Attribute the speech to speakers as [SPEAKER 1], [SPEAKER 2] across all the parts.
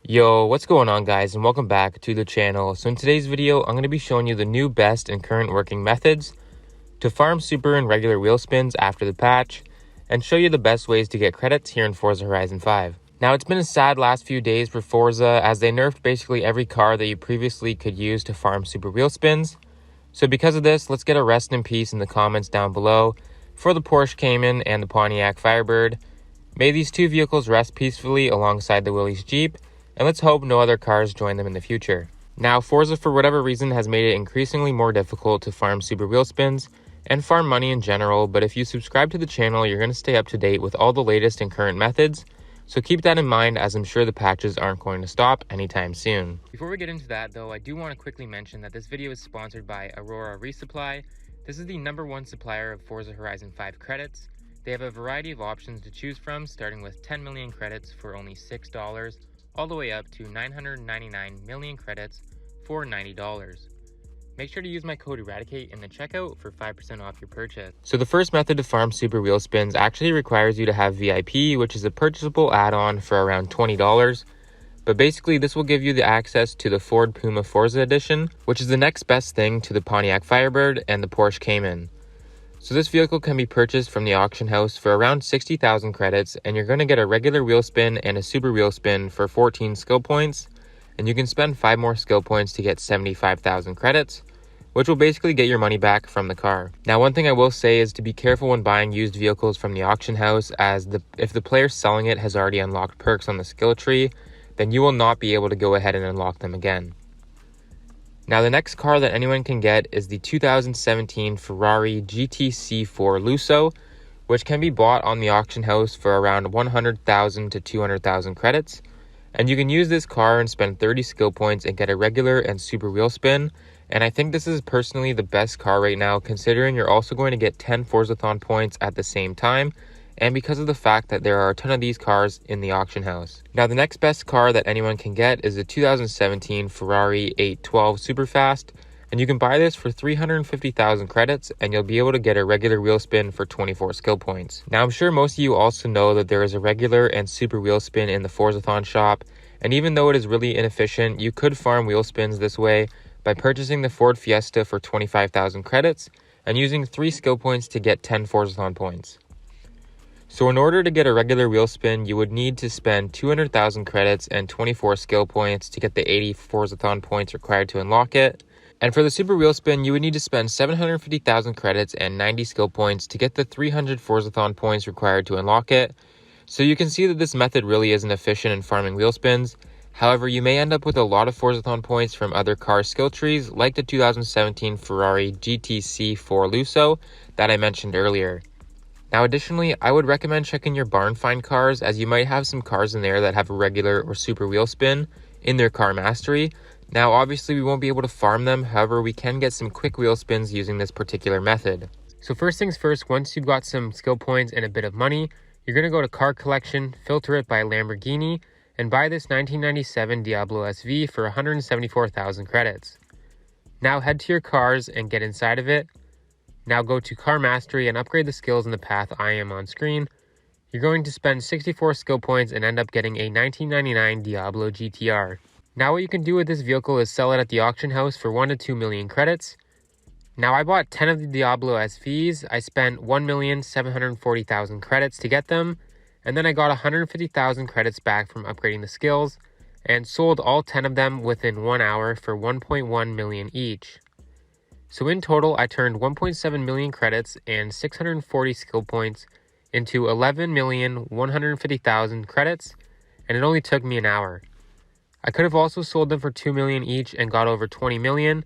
[SPEAKER 1] Yo, what's going on guys, and welcome back to the channel. So in today's video, I'm going to be showing you the new best and current working methods to farm super and regular wheel spins after the patch, and show you the best ways to get credits here in Forza Horizon 5. Now it's been a sad last few days for Forza as they nerfed basically every car that you previously could use to farm super wheel spins. So because of this, let's get a rest in peace in the comments down below for the Porsche Cayman and the Pontiac Firebird. May these two vehicles rest peacefully alongside the Willys Jeep, and let's hope no other cars join them in the future. Now, Forza, for whatever reason, has made it increasingly more difficult to farm super wheel spins and farm money in general, but if you subscribe to the channel, you're going to stay up to date with all the latest and current methods, so keep that in mind as I'm sure the patches aren't going to stop anytime soon. Before we get into that though, I do want to quickly mention that this video is sponsored by Aurora Resupply. This is the #1 supplier of Forza Horizon 5 credits. They have a variety of options to choose from, starting with 10 million credits for only $6, all the way up to 999 million credits for $90. Make sure to use my code Eradicate in the checkout for 5% off your purchase. So the first method to farm super wheel spins actually requires you to have VIP, which is a purchasable add-on for around $20. But basically this will give you the access to the Ford Puma Forza Edition, which is the next best thing to the Pontiac Firebird and the Porsche Cayman. So this vehicle can be purchased from the auction house for around 60,000 credits, and you're going to get a regular wheel spin and a super wheel spin for 14 skill points, and you can spend 5 more skill points to get 75,000 credits, which will basically get your money back from the car. Now, one thing I will say is to be careful when buying used vehicles from the auction house, as if the player selling it has already unlocked perks on the skill tree, then you will not be able to go ahead and unlock them again. Now, the next car that anyone can get is the 2017 Ferrari GTC4 Lusso, which can be bought on the auction house for around 100,000 to 200,000 credits. And you can use this car and spend 30 skill points and get a regular and super wheel spin. And I think this is personally the best car right now, considering you're also going to get 10 Forzathon points at the same time, and because of the fact that there are a ton of these cars in the auction house. Now, the next best car that anyone can get is the 2017 Ferrari 812 Superfast, and you can buy this for 350,000 credits, and you'll be able to get a regular wheel spin for 24 skill points. Now, I'm sure most of you also know that there is a regular and super wheel spin in the Forzathon shop, and even though it is really inefficient, you could farm wheel spins this way by purchasing the Ford Fiesta for 25,000 credits and using 3 skill points to get 10 Forzathon points. So in order to get a regular wheel spin, you would need to spend 200,000 credits and 24 skill points to get the 80 Forzathon points required to unlock it. And for the super wheel spin, you would need to spend 750,000 credits and 90 skill points to get the 300 Forzathon points required to unlock it. So you can see that this method really isn't efficient in farming wheel spins. However, you may end up with a lot of Forzathon points from other car skill trees, like the 2017 Ferrari GTC4 Lusso that I mentioned earlier. Now, additionally, I would recommend checking your barn find cars, as you might have some cars in there that have a regular or super wheel spin in their car mastery. Now, obviously, we won't be able to farm them. However, we can get some quick wheel spins using this particular method. So first things first, once you've got some skill points and a bit of money, you're going to go to car collection, filter it by Lamborghini, and buy this 1997 Diablo SV for 174,000 credits. Now head to your cars and get inside of it. Now go to Car Mastery and upgrade the skills in the path I am on screen. You're going to spend 64 skill points and end up getting a 1999 Diablo GTR. Now what you can do with this vehicle is sell it at the auction house for 1 to 2 million credits. Now I bought 10 of the Diablo SVs. I spent 1,740,000 credits to get them, and then I got 150,000 credits back from upgrading the skills and sold all 10 of them within 1 hour for 1.1 million each. So in total, I turned 1.7 million credits and 640 skill points into 11,150,000 credits, and it only took me an hour. I could have also sold them for 2 million each and got over 20 million.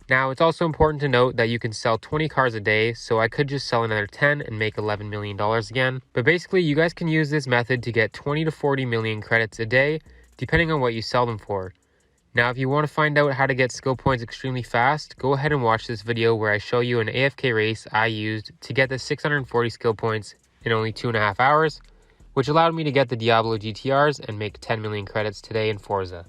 [SPEAKER 1] Now, it's also important to note that you can sell 20 cars a day, so I could just sell another 10 and make $11 million again. But basically, you guys can use this method to get 20 to 40 million credits a day, depending on what you sell them for. Now, if you want to find out how to get skill points extremely fast, go ahead and watch this video where I show you an AFK race I used to get the 640 skill points in only 2.5 hours, which allowed me to get the Diablo GTRs and make 10 million credits today in Forza.